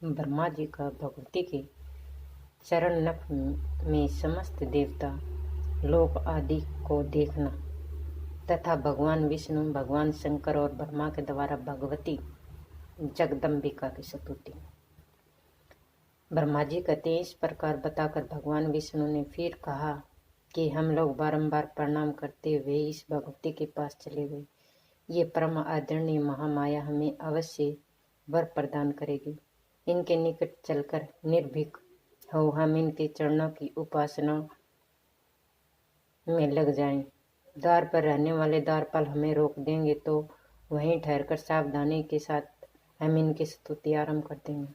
ब्रह्मा जी का भगवती के चरण नख में समस्त देवता लोक आदि को देखना तथा भगवान विष्णु, भगवान शंकर और ब्रह्मा के द्वारा भगवती जगदम्बिका की स्तुति। ब्रह्मा जी कहते इस प्रकार बताकर भगवान विष्णु ने फिर कहा कि हम लोग बारंबार प्रणाम करते हुए इस भगवती के पास चले गए। ये परम आदरणीय महामाया हमें अवश्य वर प्रदान करेगी। इनके निकट चलकर निर्भीक हो हम इनके चरणों की उपासना में लग जाएं। द्वार पर रहने वाले द्वारपाल हमें रोक देंगे तो वहीं ठहरकर सावधानी के साथ हम इनकी स्तुति आरंभ कर देंगे।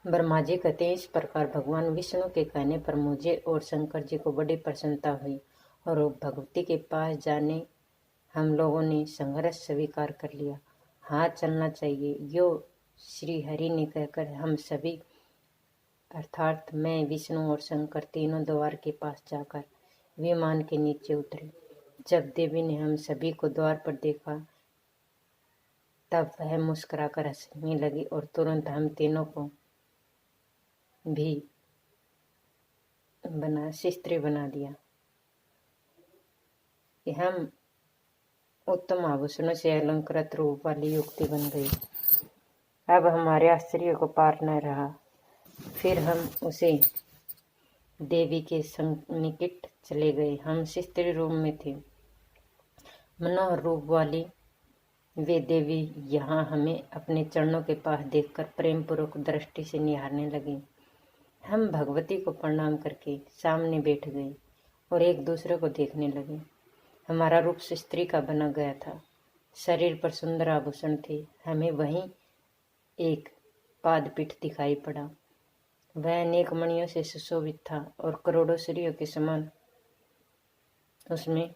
ब्रह्मा जी कहते हैं इस प्रकार भगवान विष्णु के कहने पर मुझे और शंकर जी को बड़ी प्रसन्नता हुई और भगवती के पास जाने हम लोगों ने संघर्ष स्वीकार कर लिया। हाँ, चलना चाहिए, यो श्री हरि ने कहकर हम सभी अर्थात मैं, विष्णु और शंकर तीनों द्वार के पास जाकर विमान के नीचे उतरे। जब देवी ने हम सभी को द्वार पर देखा तब वह मुस्कुराकर हंसने लगी और तुरंत हम तीनों को भी शिस्त्री बना दिया कि हम उत्तम आभूषणों से अलंकृत रूप वाली युक्ति बन गई। अब हमारे आश्चर्य को पार न रहा। फिर हम उसे देवी के निकट चले गए। हम स्त्री रूप में थे। मनोहर रूप वाली वे देवी यहाँ हमें अपने चरणों के पास देखकर प्रेम पूर्वक दृष्टि से निहारने लगी। हम भगवती को प्रणाम करके सामने बैठ गए और एक दूसरे को देखने लगे। हमारा रूप स्त्री का बना गया था। शरीर पर सुंदर आभूषण थे। हमें वहीं एक पादपीठ दिखाई पड़ा। वह अनेक मणियों से सुशोभित था और करोड़ों सूर्यों के समान उसमें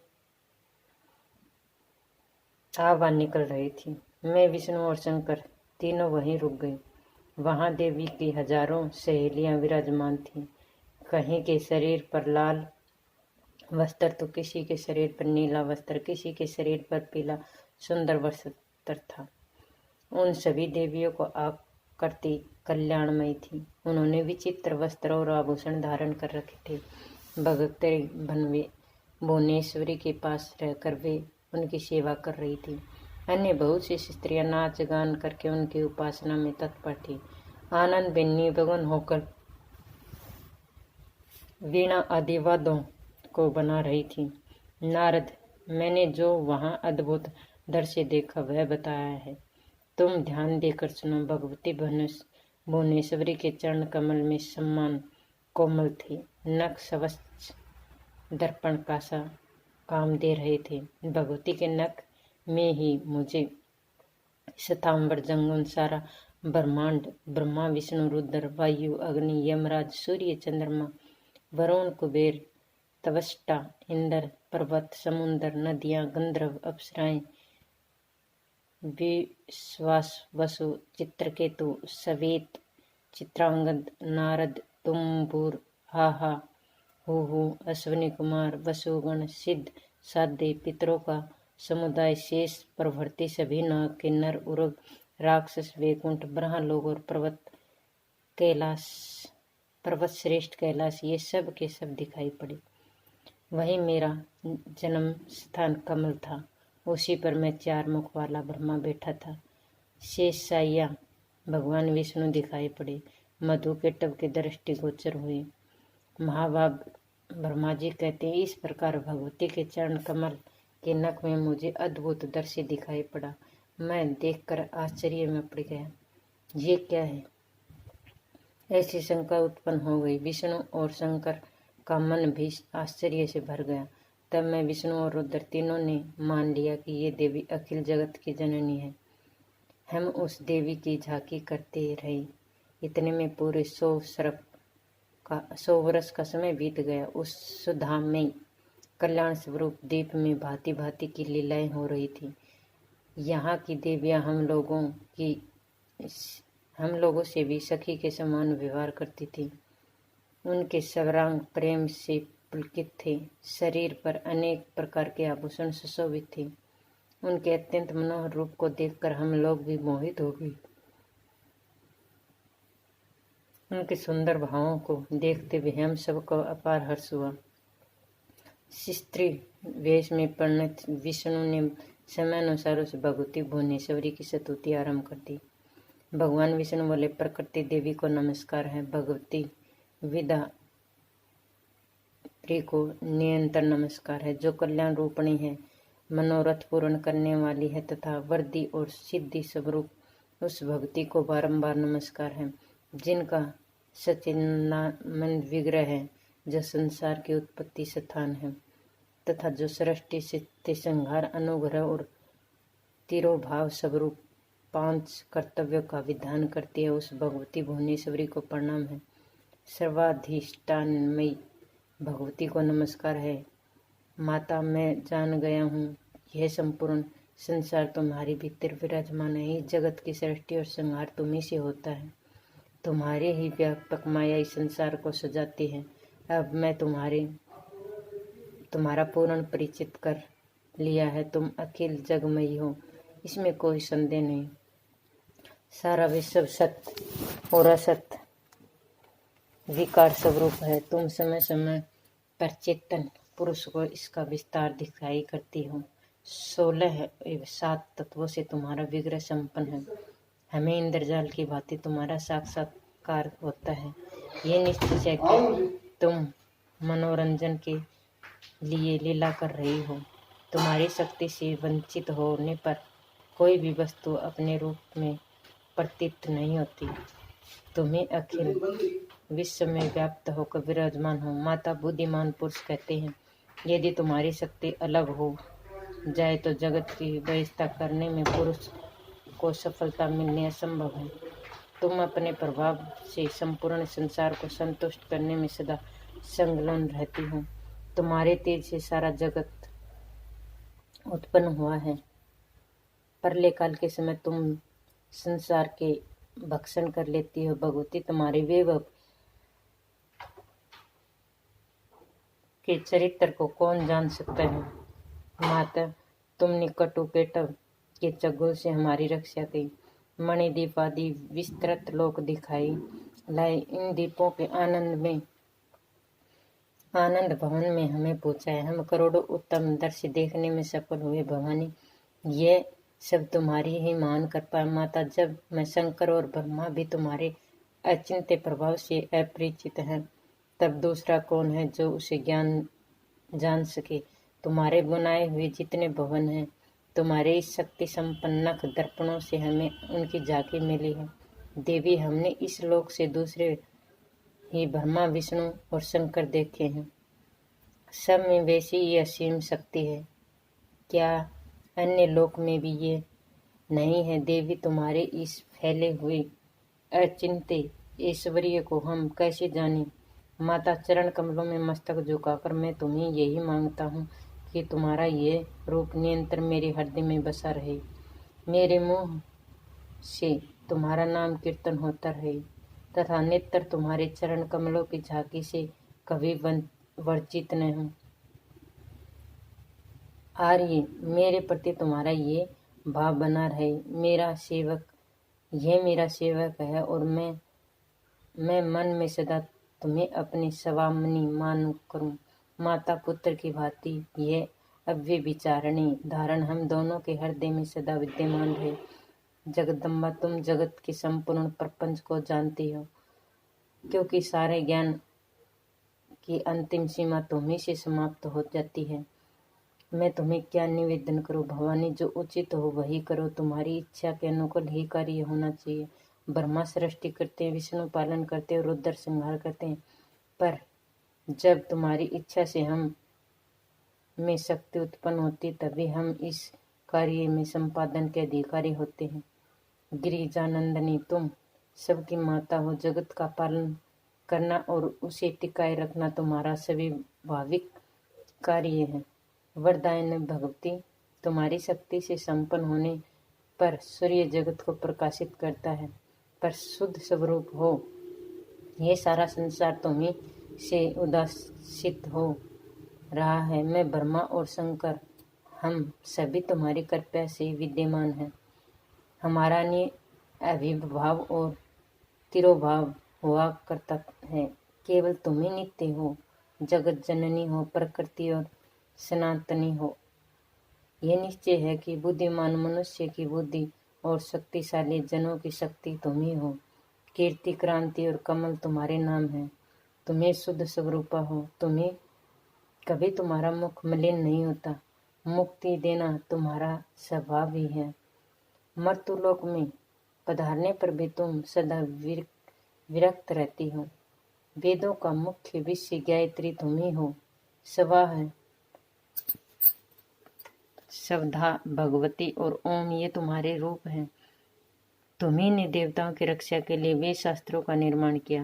आभा निकल रही थी। मैं, विष्णु और शंकर तीनों वहीं रुक गए। वहां देवी की हजारों सहेलियां विराजमान थीं। कहीं के शरीर पर लाल वस्त्र तो किसी के शरीर पर नीला वस्त्र, किसी के शरीर पर पीला सुंदर वस्त्र था। उन सभी देवियों को आकृति कल्याणमयी थी। उन्होंने विचित्र वस्त्र और आभूषण धारण कर रखे थे। भगवती भुवनेश्वरी के पास रहकर वे उनकी सेवा कर रही थी। अन्य बहुत सी स्त्रियां नाच गान करके उनकी उपासना में तत्पर थी। आनंद में निमग्न होकर वीणा आदि वाद्यों को बना रही थी। नारद, मैंने जो वहां अद्भुत दृश्य देखा वह बताया है। तुम ध्यान देकर सुनो। भगवती भुवनेश्वरी के चरण कमल में सम्मान कोमल थे। नख स्वच्छ दर्पण का सा काम दे रहे थे। भगवती के नख में ही मुझे श्वेतांबर जंगम सारा ब्रह्मांड, ब्रह्मा विष्णु रुद्र वायु अग्नि यमराज सूर्य चंद्रमा वरुण कुबेर तवष्टा इंद्र पर्वत समुद्र नदियां गंधर्व अप्सराएं विश्वास वसु चित्रकेतु सवेत चित्रांगद नारद तुम्बुर हाहा हु अश्विनी कुमार वसुगण सिद्ध साध्य पितरों का समुदाय शेष प्रभृति सभी नाग किन्नर उर्ग राक्षस वैकुंठ ब्रह्मलोक और पर्वत श्रेष्ठ कैलाश ये सब के सब दिखाई पड़े। वहीं मेरा जन्म स्थान कमल था। उसी पर मैं चार मुख वाला ब्रह्मा बैठा था। शेष साइया भगवान विष्णु दिखाई पड़े। मधु के टब के दृष्टि गोचर हुए। महाभाग ब्रह्मा जी कहते हैं इस प्रकार भगवती के चरण कमल के नख में मुझे अद्भुत दृश्य दिखाई पड़ा। मैं देखकर आश्चर्य में पड़ गया। ये क्या है? ऐसी शंका उत्पन्न हो गई। विष्णु और शंकर का मन भी आश्चर्य से भर गया। तब मैं, विष्णु और रुद्र तीनों ने मान लिया कि ये देवी अखिल जगत की जननी है। हम उस देवी की झांकी करते रहे। इतने में पूरे 100 वर्ष का समय बीत गया। उस सुधाम में कल्याण स्वरूप द्वीप में भांति भांति की लीलाएं हो रही थी। यहाँ की देवियां हम लोगों से भी सखी के समान व्यवहार करती थी। उनके सर्वांग प्रेम से पुलकित थे। शरीर पर अनेक प्रकार के आभूषण सुशोभित थे। उनके अत्यंत मनोहर रूप को देखकर हम लोग भी मोहित हो गए। उनके सुंदर भावों को देखते हुए हम सबको अपार हर्ष हुआ। स्त्री वेश में परिणत विष्णु ने समयानुसार उस भगवती भुवनेश्वरी की स्तुति आरंभ कर दी। भगवान विष्णु बोले, प्रकृति देवी को नमस्कार है, भगवती विद्या प्रिय को निरंतर नमस्कार है, जो कल्याण रूपणी है, मनोरथ पूर्ण करने वाली है तथा वृद्धि और सिद्धि स्वरूप उस भक्ति को बारंबार नमस्कार है, जिनका सच्चिदानंद विग्रह है, जो संसार की उत्पत्ति स्थान है तथा जो सृष्टि स्थिति संहार अनुग्रह और तिरोभाव स्वरूप 5 कर्तव्यों का विधान करती है, उस भगवती भुवनेश्वरी को प्रणाम है। सर्वाधिष्ठानमयी भगवती को नमस्कार है। माता, मैं जान गया हूँ यह संपूर्ण संसार तुम्हारे भीतर विराजमान है। इस जगत की सृष्टि और संहार तुम्ही से होता है। तुम्हारे ही व्यापक माया इस संसार को सजाती है। अब मैं तुम्हारा पूर्ण परिचित कर लिया है। तुम अखिल जगमयी हो, इसमें कोई संदेह नहीं। सारा विश्व सत्य और असत्य विकार स्वरूप है। तुम समय समय पर चेतन पुरुष को इसका विस्तार दिखाई करती हो। 16 एवं 7 तत्वों से तुम्हारा विग्रह संपन्न है। हमें इंद्रजाल की भांति तुम्हारा साक्षात्कार होता है। ये निश्चित है कि तुम मनोरंजन के लिए लीला कर रही हो। तुम्हारी शक्ति से वंचित होने पर कोई भी वस्तु अपने रूप में प्रतीत नहीं होती। तुम्हें अखिल विश्व में व्याप्त होकर विराजमान हो। माता बुद्धिमान पुरुष कहते हैं, यदि तुम्हारी शक्ति अलग हो जाए तो जगत की व्यवस्था करने में पुरुष को सफलता मिलनी असंभव है। तुम अपने प्रभाव से संपूर्ण संसार को संतुष्ट करने में सदा संलग्न रहती हो। तुम्हारे तेज से सारा जगत उत्पन्न हुआ है। प्रलय काल के समय तुम संसार के भक्षण कर लेती हो। भगवती, तुम्हारे वैभव के चरित्र को कौन जान सकता है। माता, तुमने कटुपेट के चंगुल से हमारी रक्षा की। मणिदीप आदि विस्तृत लोक दिखाई लाए। इन दीपों के आनंद भवन में हमें पहुंचाए। हम करोड़ों उत्तम दृश्य देखने में सफल हुए। भवानी, ये सब तुम्हारी ही महान कृपा है। माता, जब मैं शंकर और ब्रह्मा भी तुम्हारे अचिंत्य प्रभाव से अपरिचित हैं, तब दूसरा कौन है जो उसे जान सके। तुम्हारे बनाए हुए जितने भवन हैं, तुम्हारे इस शक्ति संपन्न नख दर्पणों से हमें उनकी झांकी मिली है। देवी, हमने इस लोक से दूसरे ही ब्रह्मा, विष्णु और शंकर देखे हैं। सब में वैसी ही असीम शक्ति है। क्या अन्य लोक में भी ये नहीं है। देवी, तुम्हारे इस फैले हुए अचिंत्य ऐश्वर्य को हम कैसे जाने। माता, चरण कमलों में मस्तक झुकाकर मैं तुम्हें यही मांगता हूँ कि तुम्हारा ये रूप निरंतर मेरे हृदय में बसा रहे। मेरे मुंह से तुम्हारा नाम कीर्तन होता रहे तथा नित्य तुम्हारे चरण कमलों की झांकी से कभी वर्जित न हो। आर्य, मेरे प्रति तुम्हारा ये भाव बना रहे। मेरा सेवक है और मैं मन में सदा तुम्हें अपनी स्वामिनी मान करूं। माता, पुत्र की भांति यह अव्यभिचारिणी धारण हम दोनों के हृदय में सदा विद्यमान रहे। जगदम्बा, तुम जगत के संपूर्ण प्रपंच को जानती हो, क्योंकि सारे ज्ञान की अंतिम सीमा तुम्ही से समाप्त हो जाती है। मैं तुम्हें क्या निवेदन करूं। भवानी, जो उचित हो वही करो। तुम्हारी इच्छा के अनुकूल ही कार्य होना चाहिए। ब्रह्मा सृष्टि करते हैं, विष्णु पालन करते हैं, रुद्र संहार करते हैं, पर जब तुम्हारी इच्छा से हम में शक्ति उत्पन्न होती तभी हम इस कार्य में संपादन के अधिकारी होते हैं। गिरिजानंदनी, तुम सबकी माता हो। जगत का पालन करना और उसे टिकाए रखना तुम्हारा स्वाभाविक कार्य है। वरदायिनी भगवती, तुम्हारी शक्ति से संपन्न होने पर सूर्य जगत को प्रकाशित करता है, पर शुद्ध स्वरूप हो यह सारा संसार तुम्ही से उदासित हो रहा है। मैं ब्रह्मा और शंकर हम सभी तुम्हारी कृपा से विद्यमान हैं। हमारा अभिभाव और तिरोभाव हुआ करता है। केवल तुम ही नित्य हो, जगत जननी हो, प्रकृति और सनातनी हो। यह निश्चय है कि बुद्धिमान मनुष्य की बुद्धि और शक्तिशाली जनों की शक्ति तुम ही हो। कीर्ति, क्रांति और कमल तुम्हारे नाम है। तुम्हें शुद्ध स्वरूपा हो। तुम्हें कभी तुम्हारा मुख मलिन नहीं होता। मुक्ति देना तुम्हारा स्वभाव ही है। मर्त्युलोक में पधारने पर भी तुम सदा विरक्त रहती हो। वेदों का मुख्य विषय गायत्री तुम ही हो। स्वाहा है, शब्दा, भगवती और ओम ये तुम्हारे रूप हैं। तुम्ही ने देवताओं की रक्षा के लिए वेद शास्त्रों का निर्माण किया।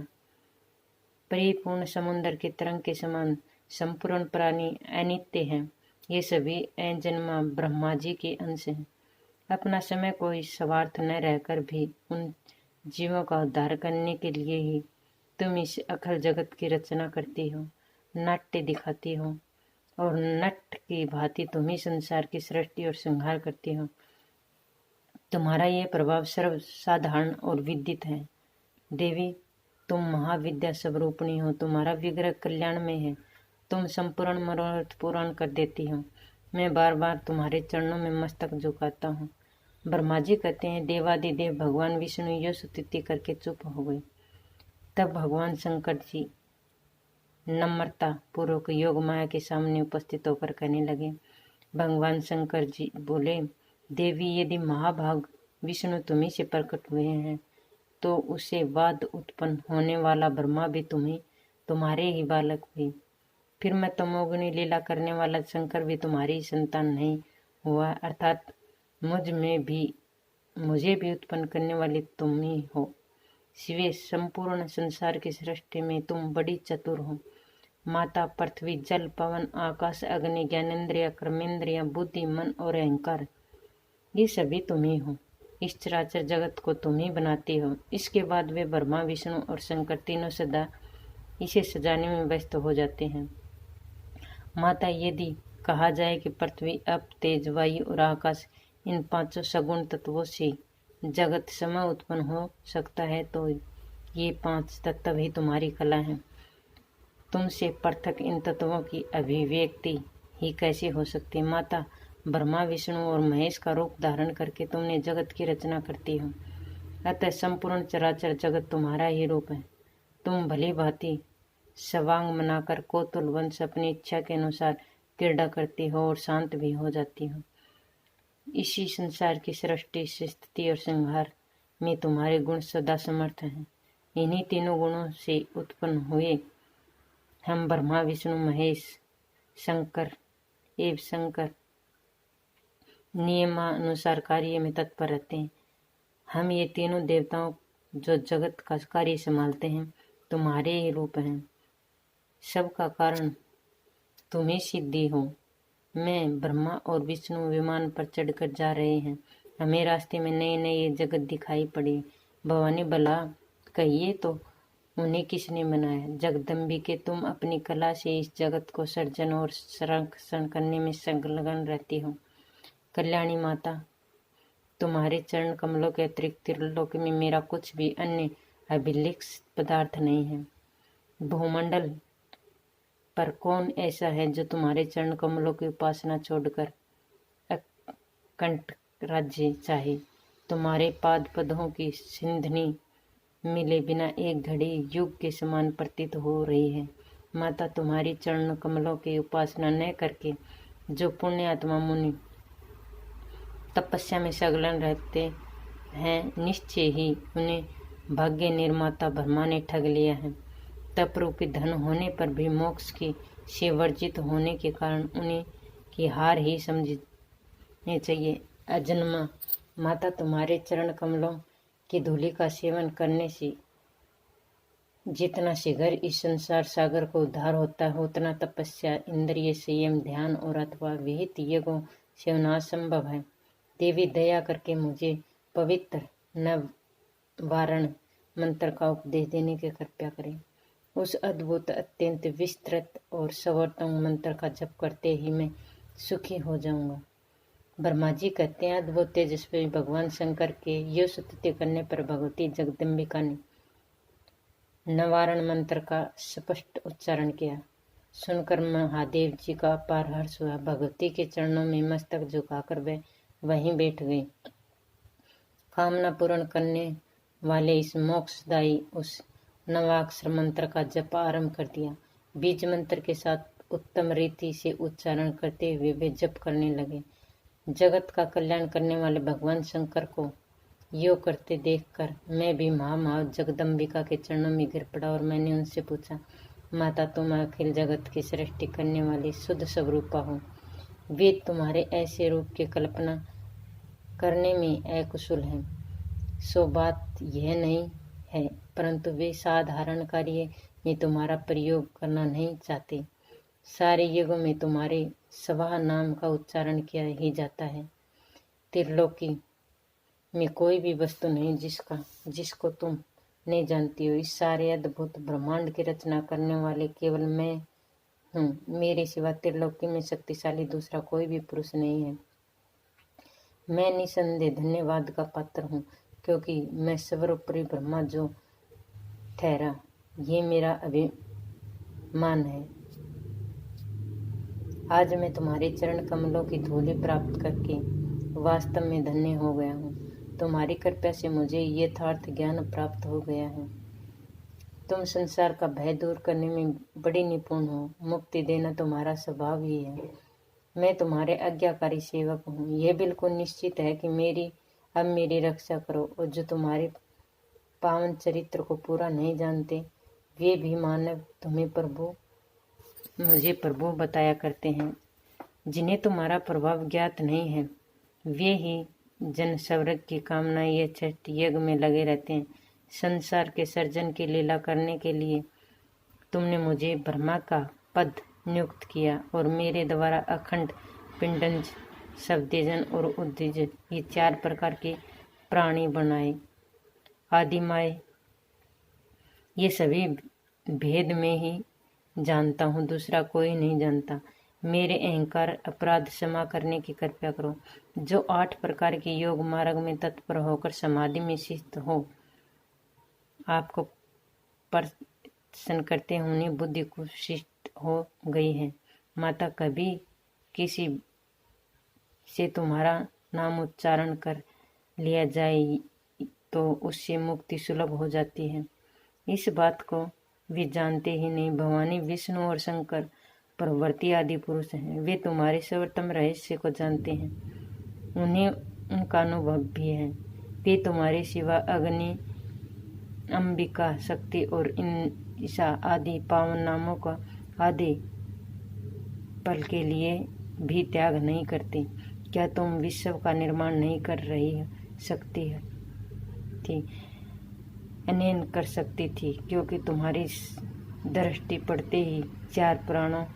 परिपूर्ण समुद्र के तरंग के समान संपूर्ण प्राणी अनित्य हैं। ये सभी अजन्मा ब्रह्मा जी के अंश हैं। अपना समय कोई स्वार्थ न रहकर भी उन जीवों का उद्धार करने के लिए ही तुम इस अखिल जगत की रचना करती हो, नाट्य दिखाती हो और नट की भांति तुम ही संसार की सृष्टि और संहार करती हो। तुम्हारा ये प्रभाव सर्वसाधारण और विदित है। देवी, तुम महाविद्या स्वरूपिणी हो। तुम्हारा विग्रह कल्याण में है। तुम संपूर्ण मनोरथ पूर्ण कर देती हो। मैं बार बार तुम्हारे चरणों में मस्तक झुकाता हूँ। ब्रह्मा जी कहते हैं, देवादिदेव भगवान विष्णु यह स्तुति करके चुप हो गए। तब भगवान शंकर जी नम्रता पूर्वक योग माया के सामने उपस्थित होकर कहने लगे। भगवान शंकर जी बोले, देवी, यदि महाभाग विष्णु तुम्ही से प्रकट हुए हैं तो उसे बाद उत्पन्न होने वाला ब्रह्मा भी तुम्हारे ही बालक हुए। फिर मैं तमोगुणी लीला करने वाला शंकर भी तुम्हारी संतान नहीं हुआ, अर्थात मुझे भी उत्पन्न करने वाली तुम ही हो। शिवे, संपूर्ण संसार की सृष्टि में तुम बड़ी चतुर हो। माता पृथ्वी, जल, पवन, आकाश, अग्नि, ज्ञानेन्द्रिय, कर्मेंद्रिय, बुद्धि, मन और अहंकार ये सभी तुम ही हो। इस चराचर जगत को तुम ही बनाती हो। इसके बाद वे ब्रह्मा, विष्णु और शंकर तीनों सदा इसे सजाने में व्यस्त हो जाते हैं। माता, यदि कहा जाए कि पृथ्वी, अप, तेज, वायु और आकाश इन पांचों सगुण तत्वों से जगत समय उत्पन्न हो सकता है तो ये पांच तत्व ही तुम्हारी कला है। तुमसे पृथक इन तत्वों की अभिव्यक्ति ही कैसे हो सकती। माता, ब्रह्मा, विष्णु और महेश का रूप धारण करके तुमने जगत की रचना करती हो। अतः संपूर्ण चराचर जगत तुम्हारा ही रूप है। तुम भली भांति सवांग मनाकर कोतुल वंश अपनी इच्छा के अनुसार क्रीड़ा करती हो और शांत भी हो जाती हो। इसी संसार की सृष्टि, स्थिति और संहार में तुम्हारे गुण सदा समर्थ हैं। इन्हीं तीनों गुणों से उत्पन्न हुए हम ब्रह्मा, विष्णु, महेश, शंकर एवं शंकर नियमानुसार कार्य में तत्पर रहते हैं। हम ये तीनों देवताओं जो जगत का कार्य संभालते हैं तुम्हारे ही रूप हैं। सबका कारण तुम ही सिद्धि हो। मैं, ब्रह्मा और विष्णु विमान पर चढ़कर जा रहे हैं। हमें रास्ते में नए नए जगत दिखाई पड़ी। भवानी, भला कहिए तो उन्हें किसने बनाया। जगदम्बिके, तुम अपनी कला से इस जगत को सर्जन और संरक्षण करने में संलग्न रहती हो। कल्याणी माता, तुम्हारे चरण कमलों के अतिरिक्त त्रिलोक में मेरा कुछ भी अन्य अभिलिप्त पदार्थ नहीं है। भूमंडल पर कौन ऐसा है जो तुम्हारे चरण कमलों की उपासना छोड़कर अकंठ राज्य चाहे। तुम्हारे पाद पदों की सिंधनी मिले बिना एक घड़ी युग के समान प्रतीत हो रही है। माता, तुम्हारी चरण कमलों की उपासना न करके जो पुण्य आत्मा मुनि तपस्या में संलग्न रहते हैं, निश्चय ही उन्हें भाग्य निर्माता ब्रह्मा ने ठग लिया है। तप रूपी धन होने पर भी मोक्ष की से वर्जित होने के कारण उन्हें की हार ही समझने चाहिए। अजन्मा माता, तुम्हारे चरण कमलों की धूलि का सेवन करने से जितना शीघ्र इस संसार सागर को उद्धार होता है उतना तपस्या, इंद्रिय संयम, ध्यान और अथवा विहित यज्ञों से होना संभव है। देवी, दया करके मुझे पवित्र नवारण मंत्र का उपदेश देने की कृपया करें। उस अद्भुत, अत्यंत विस्तृत और सर्वोत्तम मंत्र का जप करते ही मैं सुखी हो जाऊंगा। ब्रह्मा जी कहते हैं, अद्भुत तेजस्वी भगवान शंकर के ये स्तुति करने पर भगवती जगदम्बिका ने नवारण मंत्र का स्पष्ट उच्चारण किया। सुनकर महादेव जी का अपार हर्ष हुआ। भगवती के चरणों में मस्तक झुकाकर वे वहीं बैठ गए। कामना पूर्ण करने वाले इस मोक्षदायी उस नवाक्षर मंत्र का जप आरंभ कर दिया। बीज मंत्र के साथ उत्तम रीति से उच्चारण करते हुए वे जप करने लगे। जगत का कल्याण करने वाले भगवान शंकर को यो करते देखकर मैं भी महामाव जगदम्बिका के चरणों में गिर पड़ा और मैंने उनसे पूछा, माता तुम अखिल जगत की सृष्टि करने वाली शुद्ध स्वरूपा हो। वेद तुम्हारे ऐसे रूप की कल्पना करने में अकुशल हैं। सो बात यह नहीं है, परंतु वे साधारण कार्य में तुम्हारा प्रयोग करना नहीं चाहते। सारे युगों में तुम्हारे सवाह नाम का उच्चारण किया ही जाता है। त्रिलोकी में कोई भी वस्तु नहीं जिसको तुम नहीं जानती हो। इस सारे अद्भुत ब्रह्मांड की रचना करने वाले केवल मैं हूँ। मेरे सिवा त्रिलोकी में शक्तिशाली दूसरा कोई भी पुरुष नहीं है। मैं निसंदेह धन्यवाद का पात्र हूँ, क्योंकि मैं सर्वोपरि ब्रह्मा जो ठहरा, ये मेरा अभिमान है। आज मैं तुम्हारे चरण कमलों की धूलि प्राप्त करके वास्तव में धन्य हो गया हूँ। तुम्हारी कृपा से मुझे यथार्थ ज्ञान प्राप्त हो गया है। तुम संसार का भय दूर करने में बड़ी निपुण हो। मुक्ति देना तुम्हारा स्वभाव ही है। मैं तुम्हारे आज्ञाकारी सेवक हूँ। यह बिल्कुल निश्चित है कि अब मेरी रक्षा करो। और जो तुम्हारे पावन चरित्र को पूरा नहीं जानते, वे भी मानव मुझे प्रभु बताया करते हैं। जिन्हें तुम्हारा प्रभाव ज्ञात नहीं है, वे ही जन स्वर्ग की कामना ये छठ यज्ञ में लगे रहते हैं। संसार के सर्जन की लीला करने के लिए तुमने मुझे ब्रह्मा का पद नियुक्त किया और मेरे द्वारा अखंड पिंडज, शब्दजन और उद्दीज ये 4 प्रकार के प्राणी बनाए। आदिमाय ये सभी भेद में ही जानता हूँ, दूसरा कोई नहीं जानता। मेरे अहंकार अपराध क्षमा करने की कृपा करो। जो 8 प्रकार के योग मार्ग में तत्पर होकर समाधि में स्थित हो, आपको प्रसन्न करते होने बुद्धि कुशिष्ट हो गई है। माता, कभी किसी से तुम्हारा नाम उच्चारण कर लिया जाए तो उससे मुक्ति सुलभ हो जाती है। इस बात को वे जानते ही नहीं। भवानी, विष्णु और शंकर प्रवर्ती आदि पुरुष हैं। वे तुम्हारे सर्वोत्तम रहस्य को जानते हैं। उन्हें उनका अनुभव भी है। वे तुम्हारे सिवा अग्नि, अंबिका, शक्ति और इन ईशा आदि पावन नामों का आदि पल के लिए भी त्याग नहीं करते। क्या तुम विश्व का निर्माण नहीं कर रही सकती थी? अनैन कर सकती थी, क्योंकि तुम्हारी दृष्टि पड़ते ही 4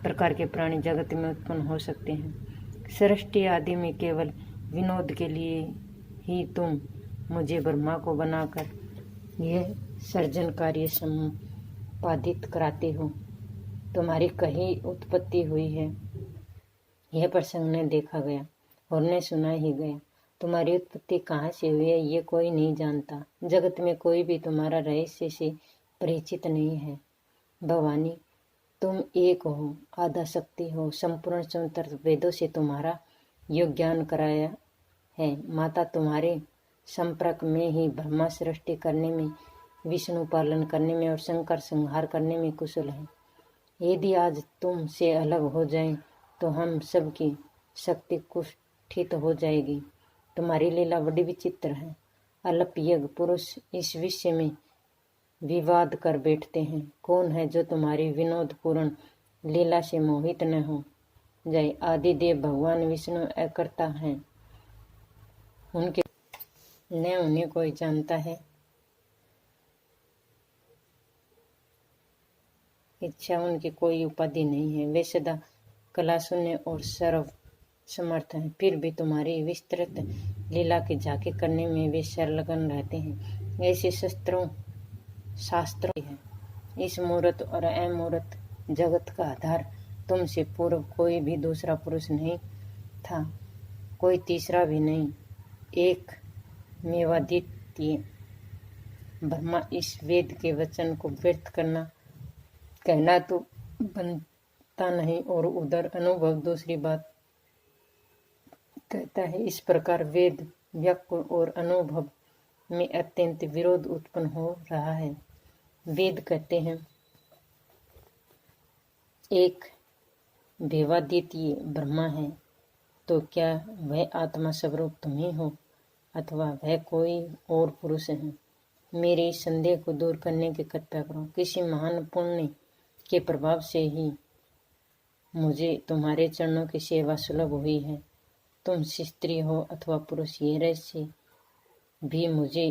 प्रकार के प्राणी जगत में उत्पन्न हो सकते हैं। सृष्टि आदि में केवल विनोद के लिए ही तुम मुझे ब्रह्मा को बनाकर यह सर्जन कार्य संपादित कराते हो। तुम्हारी कहीं उत्पत्ति हुई है, यह प्रसंग ने देखा गया और ने सुना ही गया। तुम्हारी उत्पत्ति कहाँ से हुई है, ये कोई नहीं जानता। जगत में कोई भी तुम्हारा रहस्य से परिचित नहीं है। भवानी, तुम एक हो, आधा शक्ति हो। संपूर्ण स्वतंत्र वेदों से तुम्हारा योग ज्ञान कराया है। माता, तुम्हारे संपर्क में ही ब्रह्मा सृष्टि करने में, विष्णु पालन करने में और शंकर संहार करने में कुशल है। यदि आज तुम से अलग हो जाएं, तो हम सबकी शक्ति कुष्ठित हो जाएगी। तुम्हारी लीला बड़ी विचित्र है। अल्प यज्ञ पुरुष इस विषय में विवाद कर बैठते हैं। कौन है जो तुम्हारी विनोदपूर्ण लीला से मोहित न हो जाए? आदिदेव भगवान विष्णु अकर्ता हैं, उनके न उन्हें कोई जानता है। इच्छा उनकी कोई उपाधि नहीं है। वे सदा कला शून्य और सर्व समर्थ हैं। फिर भी तुम्हारी विस्तृत लीला की झांकी करने में वे संलग्न रहते हैं। ऐसे शास्त्रों है। इस मूर्त और अमूर्त जगत का आधार तुमसे पूर्व कोई भी दूसरा पुरुष नहीं था, कोई तीसरा भी नहीं। एक मेवाद्वितीय ब्रह्मा, इस वेद के वचन को व्यर्थ कहना तो बनता नहीं, और उधर अनुभव दूसरी बात कहता है। इस प्रकार वेद, वाक्य और अनुभव में अत्यंत विरोध उत्पन्न हो रहा है। वेद कहते हैं, एक भेवाद्वितीय ब्रह्मा है, तो क्या वह आत्मा स्वरूप तुम ही हो अथवा वह कोई और पुरुष है? मेरे इस संदेह को दूर करने की कृपा करो। किसी महान पुण्य के प्रभाव से ही मुझे तुम्हारे चरणों की सेवा सुलभ हुई है। तुम स्त्री हो अथवा पुरुष, ये रहस्य भी मुझे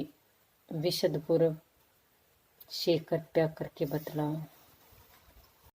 विशद पूर्व से कृपया करके बतलाओ।